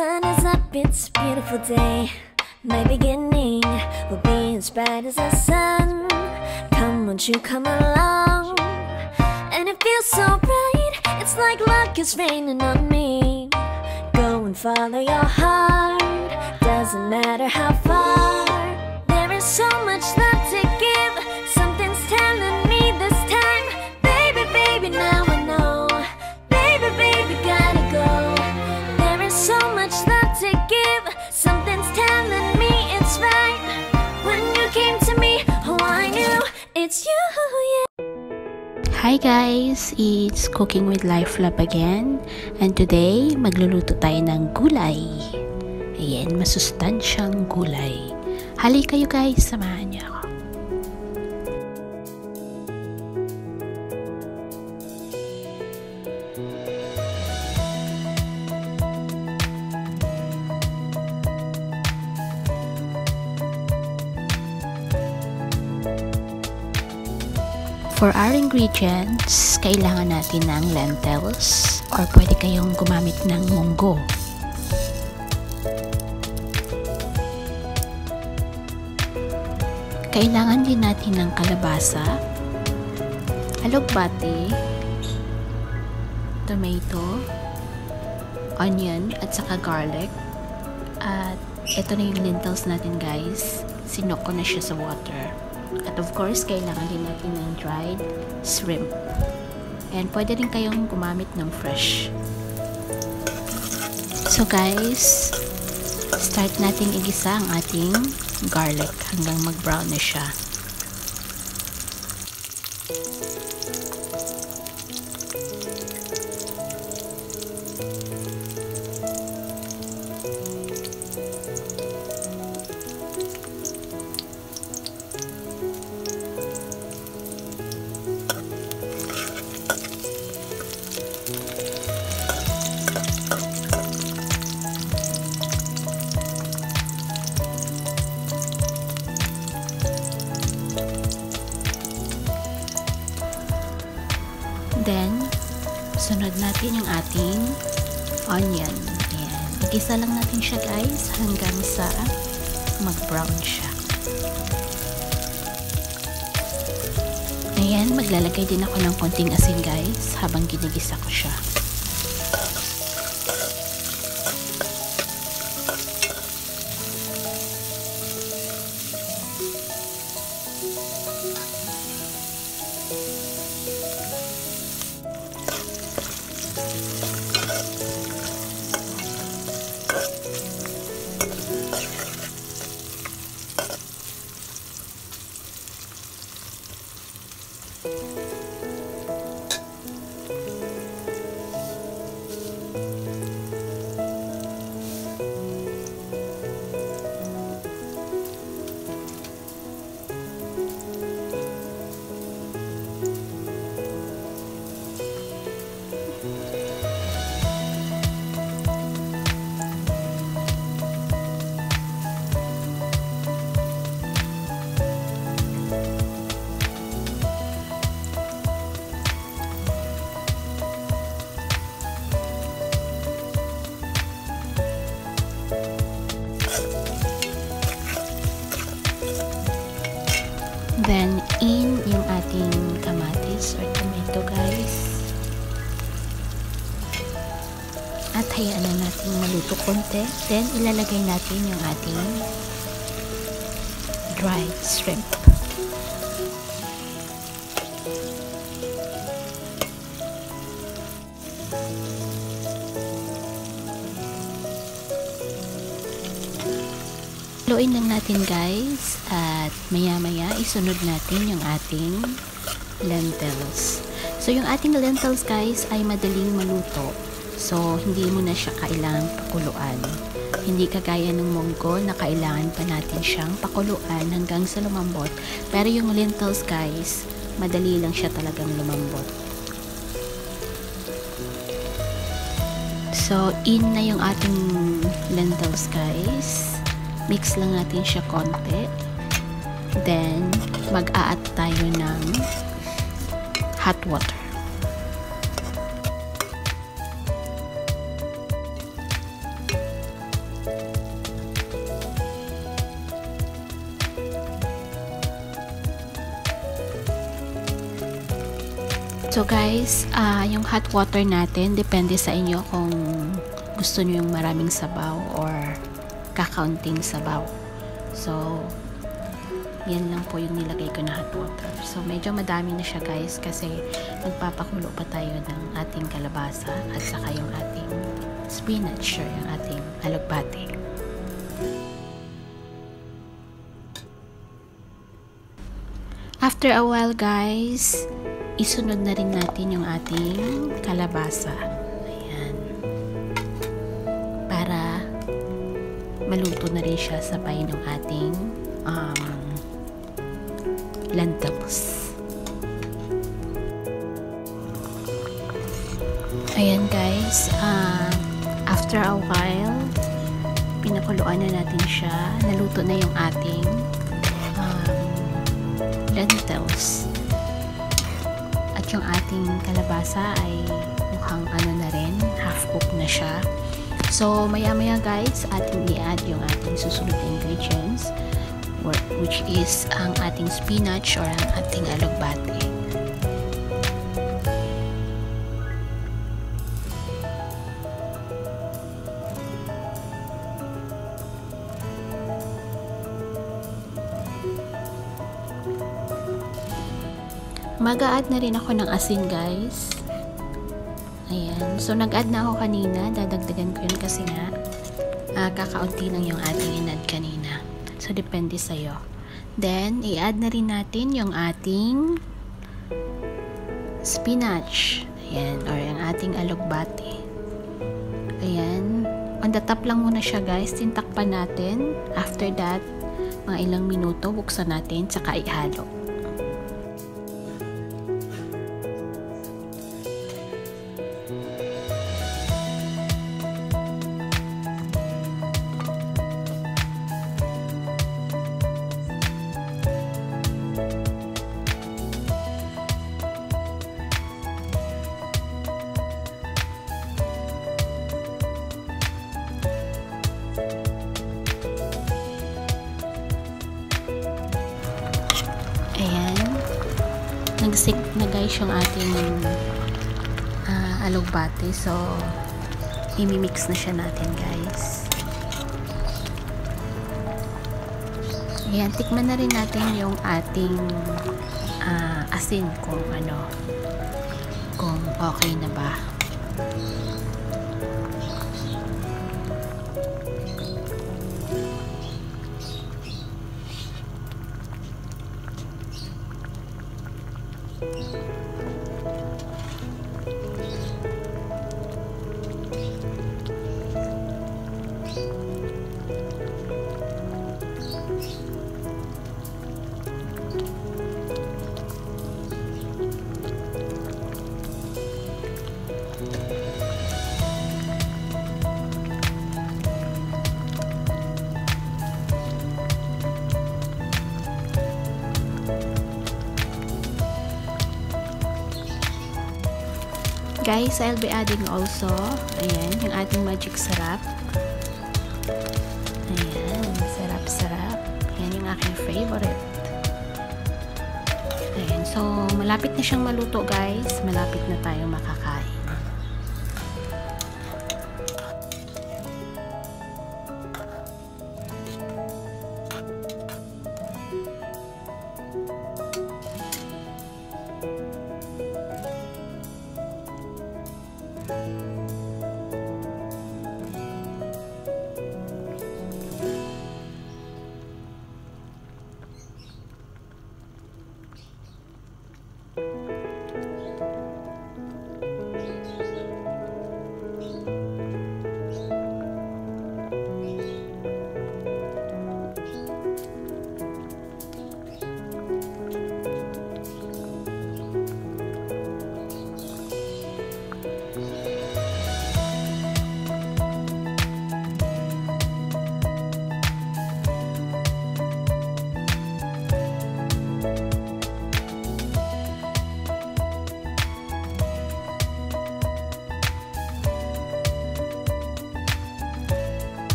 sun is up, it's a beautiful day. My beginning will be as bright as the sun. Come, won't you come along? And it feels so bright, it's like luck is raining on me. Go and follow your heart, doesn't matter how far. There is so much love to give, something's telling me this time. Baby, baby, now I know. Baby, baby, gotta go. There is so much love to give, something's telling me it's right. When you came to me, oh I knew it's you, yeah. Hi guys! It's Cooking with LIFELOVE again. And today, magluluto tayo ng gulay. Ayan, masustansyang gulay. Hali kayo guys, samahan niyo ako. For our ingredients, kailangan natin ng lentils or pwede kayong gumamit ng munggo. Kailangan din natin ng kalabasa, alugbati, tomato, onion at saka garlic. At ito na yung lentils natin guys. Sinok ko na siya sa water. At of course, kailangan din natin ng dried shrimp. And pwede rin kayong gumamit ng fresh. So guys, start nating igisa ang ating garlic hanggang mag-brown na siya. Then, sunod natin yung ating onion. Ayan. Igisa lang natin siya guys hanggang sa mag-brown siya. Ayan, maglalagay din ako ng konting asin guys habang ginigisa ko siya. Then, in yung ating kamatis or tomato guys. At hayaan na natin maluto konti. Then, ilalagay natin yung ating dried shrimp. Haluin lang natin guys at maya-maya isunod natin yung ating lentils. So yung ating lentils guys ay madaling maluto. So hindi mo na siya kailangan pakuluan. Hindi kagaya ng munggo na kailangan pa natin siyang pakuluan hanggang sa lumambot. Pero yung lentils guys, madali lang siya talagang lumambot. So in na yung ating lentils guys. Mix lang natin siya konti. Then, mag-a-add tayo ng hot water. So guys, yung hot water natin, depende sa inyo kung gusto nyo yung maraming sabaw or kakaunting sabaw. So, yan lang po yung nilagay ko na hot water. So, medyo madami na siya guys kasi magpapakulo pa tayo ng ating kalabasa at saka yung ating spinach or yung ating alugbate. After a while guys, isunod na rin natin yung ating kalabasa. Ayan. Para maluto na rin siya sabay ng ating lentils. Ayan guys, after a while, pinakuluan na natin siya. Naluto na yung ating lentils. At yung ating kalabasa ay mukhang ano na rin, half cooked na siya. So, maya-maya guys, ating i-add yung ating susunod na ingredients, which is ang ating spinach or ang ating alugbate. Mag-a-add na rin ako ng asin guys. Ayan. So, nag-add na ako kanina. Dadagdagan ko yun kasi nga kakaunti lang yung ating in-add kanina. So, depende sa'yo. Then, i-add na rin natin yung ating spinach. Ayan. Or yung ating alugbate. Ayan. On the top lang muna siya guys. Tintakpan natin. After that, mga ilang minuto, buksan natin, saka ihalo. Ayan. Nag-stick na guys yung ating alugbate. So, imimix na siya natin guys. Ayan. Tikman na rin natin yung ating asin kung okay na ba. Guys, I'll be adding also, ayan, yung ating magic syrup. Ayan, sarap-sarap. Ayan yung aking favorite. Ayan, so, malapit na siyang maluto guys. Malapit na tayong makakain.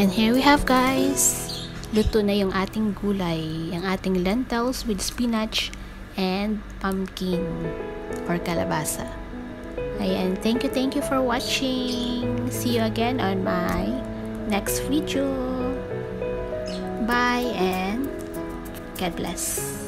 And here we have, guys. Luto na yung ating gulay. Yung ating lentils with spinach and pumpkin or kalabasa. Ayan, thank you for watching. See you again on my next video. Bye and God bless.